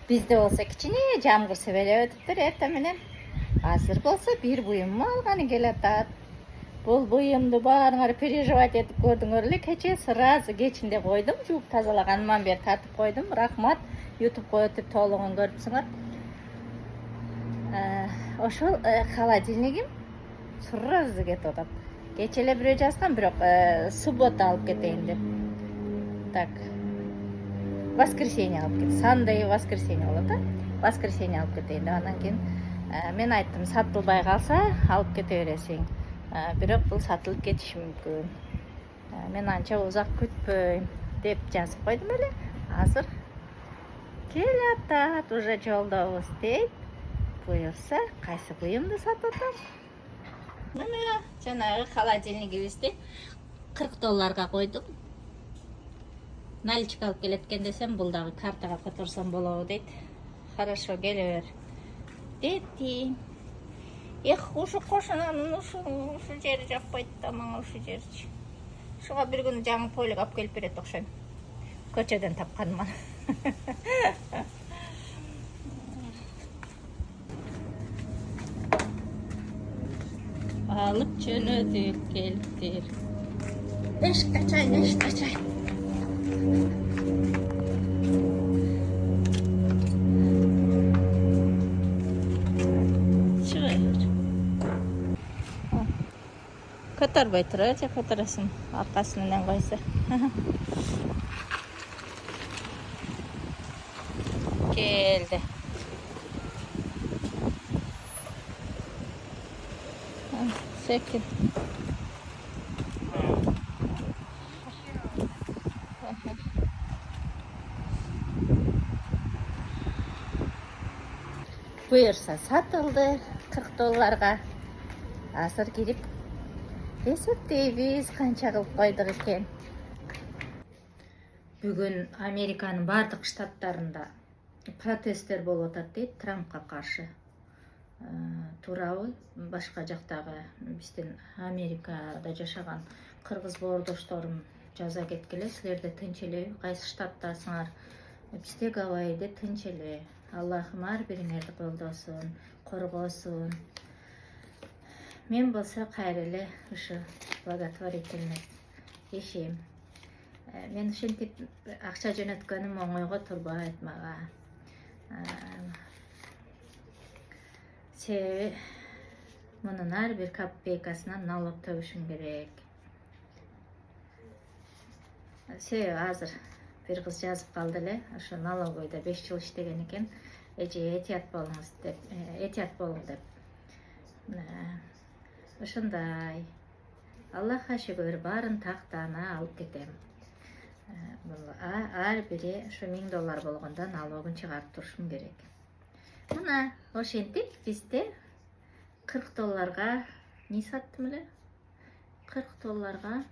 Bizde olsa кичине жамгыр себелеп өтүптүр эртең менен. Азыр болсо бир буюмду алганы келатат. Бул буюмду баарыңар переживать этип көрдүңөр эле. Кече сразу кечинде койдум, жууп тазалаганыман бери тартып койдум. Рахмат. YouTube'га өтүп толугун көрүпсүңөр. Ошол холодильнигим сразу кетип атат. Кече эле бирөө жазган, бирок суббота алып кетейин деп. Так. Воскресенье алып кетейин. Sunday воскресенье болот, а? Воскресенье алып кетейин деп. Андан кийин мен айттым, сатылбай калса алып кете бересиң. Бирок бул сатылып кетиши мүмкүн. Мен анча узак күтпөйм деп жазып койдум эле. Азыр келатат, уже жолдобуз дейт. Буюрса, кайсы буюмду сатып атам? Мына жанагы холодильнигибизди $40 койдум. Наличка алып келет экен десем, бул дагы картага которсом болобу дейт. Хорошо, келе бер. Дети. Ушу кошунанын ушу жери жакпайт да мага, ушу жерчи. Ушуга бир күнү жаңы пойлук алып келип берет окшойм. Көчөдөн тапканман. Alıp çönödük geliptir. Beş kaçay. Çıkıyor. Kotarбай турат, я kotarasın. Arkasından koysa. Geldi. Sekin. Buyursa satıldı $40. Азыр кирип эсептейбиз канча кылып койдук экен. Бүгүн Американын бардык штаттарында протесттер болуп атат дейт Трампка каршы. Туурабы? Башка жактагы биздин Америкада жашаган кыргыз боордошторум жаза кеткиле, силерде тынч элеби? Кайсы штаттасыңар? Бизде Гавайиде тынч эле. Аллахым ар бириңерди колдосун, коргосун. Мен болсо кайра эле ушу благотворительный ишим. Мен ушинтип акча жөнөткөнүм оңойго турбайт мага. Себеби мунун ар бир копейкасынан налог төлөшүм керек. Себеби азыр бир кыз жазып калды эле, ошо налоговойдо 5 жыл иштеген экен. Эже этият болуңуз деп, этият болуң деп. Ошондой. Аллахка шүгүр, баарын тактана алып кетем. Ар бири ушу $1000 болгондо налогун чыгарып турушум керек. Мына ошентип бизде $40 не саттым эле? $40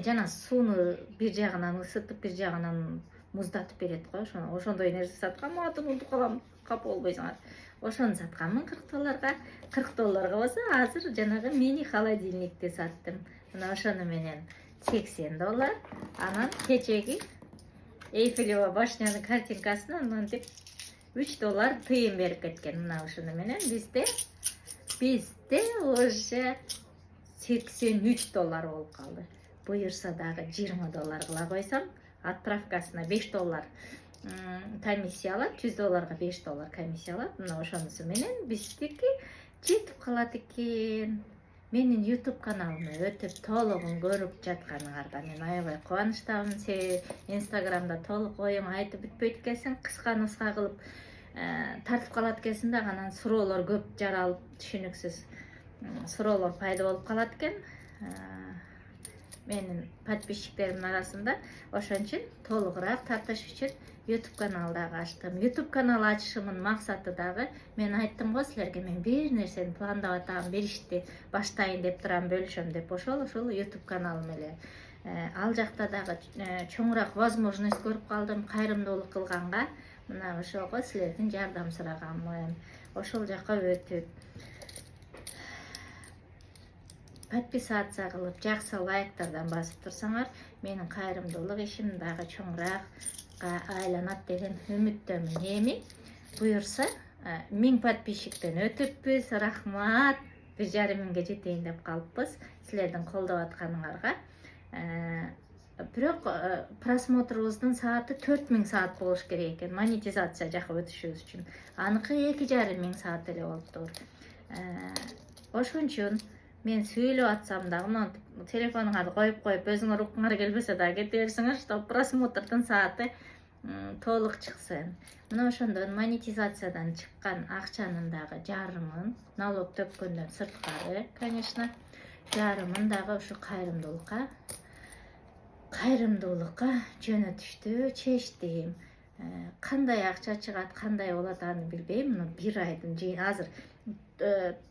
жана сууну бир жагынан ысытып, бир жагынан муздатып берет го. Ошондой нерсе саткам, атын унутуп калам, капа болбойсуңар. Ошону сатканмын $40. $40 болсо азыр жанагы мини холодильникти саттым. Мына ошону менен $80. Анан кечеги Эйфелева башнянын картинкасына мынтип $3 тыйын берип кеткен. Мына ошону менен бизде уже $83 болуп калды. Буюрса дагы $20 кыла койсом, отправкасына $5 комиссия алат, $100 $5 комиссия алат. Мына ошонусу менен биздики жетип калат экен. Менин YouTube каналымды өтүп толугун көрүп жатканыңарга мен аябай кубанычтамын. Себеби Instagramда толук оюң айтып бүтпөйт экенсиң, кыска кылып тартып калат экенсиң да, анан суроолор көп жаралып, түшүнүксүз суроолор пайда болуп калат экен. Менин подписчиктеримдин арасында ошон үчүн толугураак тартыш үчүн YouTube канал дагы ачтым. YouTube канал ачышымдын максаты дагы, мен айттым го силерге, мен бир нерсени пландап атам, бир ишти баштайын деп турам, бөлүшөм деп. Ошол YouTube каналым эле. Ал жакта дагы чоңураак возможность көрүп калдым кайрымдуулук кылганга. Мына ошого силердин жардам сураганмын. Ошол жака өтүп подписация кылып, жакшы лайктардан басып турсаңар, менин кайрымдуулук ишим дагы чоңураак миллионерга айланат деген үмүттөмүн. Эми буюрса 1000 подписчиктен өтүппүз. Рахмат. 1,5 миңге жетейин деп калыппыз. Силердин колдоп атканыңарга. Бирок просмотрубуздун сааты 4000 саат болуш керек экен. Монетизация жакып өтүшүбүз үчүн. Аныкы 2,5 миң саат эле болуптур. Ошон үчүн мен сүйлөп атсам дагы телефонуңарды коюп өзүңөр уккуңар келбесе дагы кете берсиңер, чтобы просмотрдун сааты толук чыксын. Мына ошондон монетизациядан чыккан акчанын дагы жарымын, налог төккөндөн сырткары, конечно, жарымын дагы ушу кайрымдуулукка жөнөтүштү, чечтим. Кандай акча чыгат, кандай болот аны билбейм. Мына 1 айдын азыр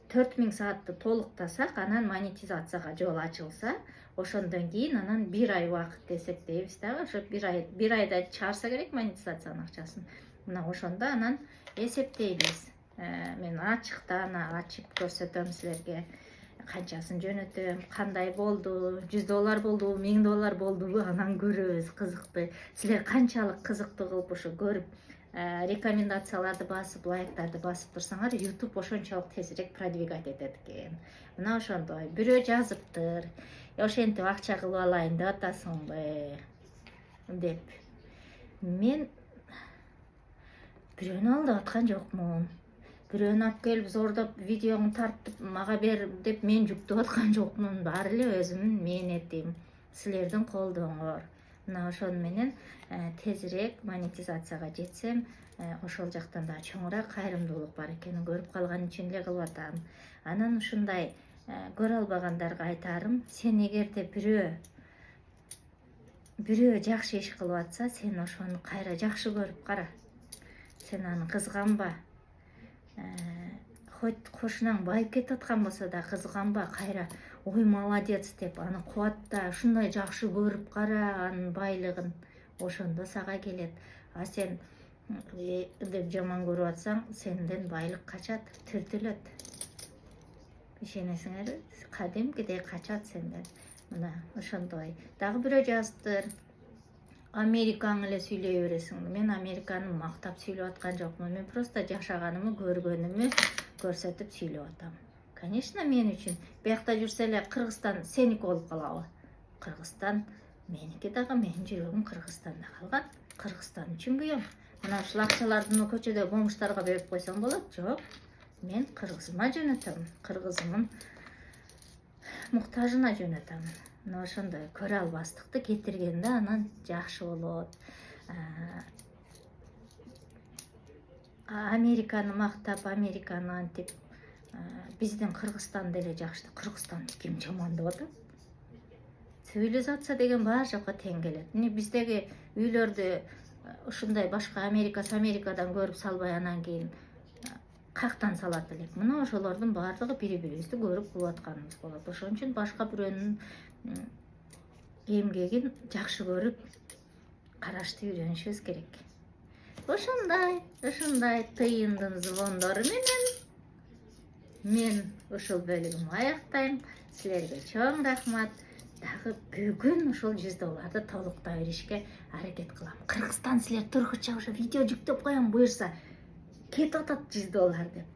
4000 саатты толуктасак, анан монетизацияга жол ачылса, ошондон кийин анан 1 ай убакыт эсептейбиз дагы. Ошо 1 айда чыгарса керек монетизациянын акчасын. Мына ошондо анан эсептейбиз. Мен ачыктан ачып көрсөтөм силерге. Канчасын жөнөтөм, кандай болду, $100 болдубу, $1000 болдубу, анан көрөбүз, кызыкты. Силер канчалык кызыктуу кылып ошо көрүп, рекомендацияларды басып, лайктарды басып турсаңар, YouTube ошончолук тезирээк продвигать этет экен. Мына ошондой бирөө жазыптыр. Ошентип акча кылып алайын деп атасыңбы деп. Мен бирөөнү алдап аткан жокмун. Бирөөнү алып келип зордоп видеоңу тартып мага бер деп мен жүктөп аткан жокмун. Баары эле өзүмдүн мээнетим, силердин колдооңор. Мына ошон менен тезирээк монетизацияга жетсем, ошол жактан да чоңураак кайрымдуулук бар экенин көрүп калган үчүн эле кылып атам. Анан ушундай көрө албагандарга айтарым, сен эгерде бирөө жакшы иш кылып атса, сен ошону кайра жакшы көрүп кара. Сен аны кызганба. Хоть кошунаң байып кетип аткан болсо да кызганба, кайра ой молодец деп аны кубатта, ушундай жакшы көрүп кара анын байлыгын. Ошондо сага келет. А сен деп жаман көрүп атсаң, сенден байлык качат, түртүлөт. Ишенесиңерби? Кадимкидей качат сенден. Мына ошондой. Дагы бирөө жазыптыр. Американы эле сүйлөй бересиң. Мен Американы мактап сүйлөп аткан жокмун. Мен просто жашаганымы, көргөнүмү көрсөтүп сүйлөп атам. Конечно, мен үчүн биякта жүрсө эле Кыргызстан сеники болуп калабы? Кыргызстан меники дагы, менин жүрөгүм Кыргызстанда калган. Кыргызстан үчүн күйөм. Мына ушул акчаларды көчөдө бомждарга берип койсом болот? Жок. Мен кыргызыма жөнөтөм. Кыргызымын муктажына жөнөтөм. Мына ошондой көрө албастыкты кетиргенде анан жакшы болот. Американы мактап, Американы антип, биздин Кыргызстан деле жакшы. Кыргызстан ким жаман деп атат? Цивилизация деген баары жакка тең келет. Мына биздеги үйлөрдү ушундай башка Америкадан көрүп салбай анан кийин кактан салат элек. Мына ошолордун баардыгы бири-бирибизди көрүп кылып атканыбыз болот. Ошон үчүн башка бирөөнүн эмгегин жакшы көрүп карашты үйрөнүшүбүз керек. Ошондой тыйындын звондору менен мен ушул бөлүгүмдү аяктайм. Силерге чоң рахмат. Дагы бүгүн ушул $100 толуктай беришке аракет кылам. Кыргызстан силер тургуча уже видео жүктөп коем, буюрса кетип атат $100 деп.